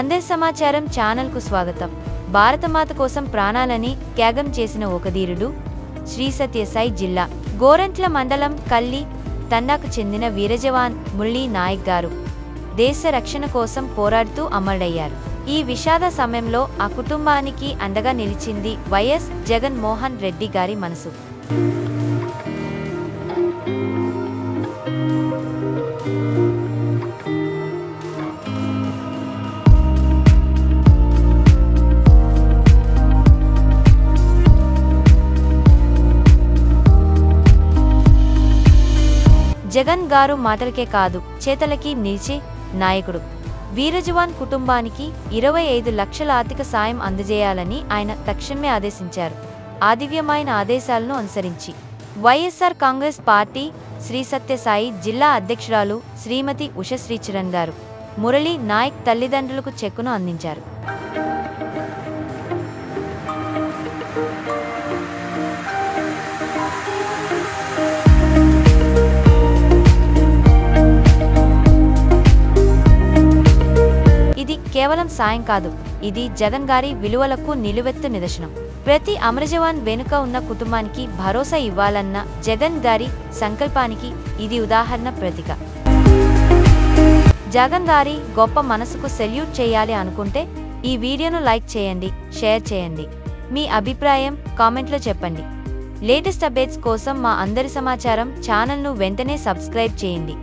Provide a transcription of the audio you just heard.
అందరి సమాచారం ఛానల్కు స్వాగతం. భారతమాత కోసం ప్రాణాలని త్యాగం చేసిన ఒక ధీరుడు శ్రీ సత్యసాయి జిల్లా గోరంట్ల మండలం కల్లి తండాకు చెందిన వీరజవాన్ మురళీ నాయక్ గారు దేశ రక్షణ కోసం పోరాడుతూ అమరుడయ్యారు. ఈ విషాద సమయంలో ఆ కుటుంబానికి అండగా నిలిచింది వైఎస్ జగన్ మోహన్ రెడ్డి గారి మనసు. జగన్ గారు మాటలకే కాదు చేతలకి నిలిచే నాయకుడు. వీరజవాన్ కుటుంబానికి 25 లక్షల ఆర్థిక సాయం అందజేయాలని ఆయన తక్షణమే ఆదేశించారు. ఆ దివ్యమైన ఆదేశాలను అనుసరించి వైఎస్ఆర్ కాంగ్రెస్ పార్టీ శ్రీ సత్యసాయి జిల్లా అధ్యక్షురాలు శ్రీమతి ఉషశ్రీచరణ్ గారు మురళీ నాయక్ తల్లిదండ్రులకు చెక్కును అందించారు. ఇది కేవలం సాయం కాదు, ఇది జగన్ గారి విలువలకు నిలువెత్తు నిదర్శనం. ప్రతి అమరజవాన్ వెనుక ఉన్న కుటుంబానికి భరోసా ఇవ్వాలన్న జగన్ గారి సంకల్పానికి ఇది ఉదాహరణ ప్రతీక. జగన్ గారి గొప్ప మనసుకు సెల్యూట్ చేయాలి అనుకుంటే ఈ వీడియోను లైక్ చేయండి, షేర్ చేయండి. మీ అభిప్రాయం కామెంట్లో చెప్పండి. లేటెస్ట్ అప్డేట్స్ కోసం మా అందరి సమాచారం ఛానల్ను వెంటనే సబ్స్క్రైబ్ చేయండి.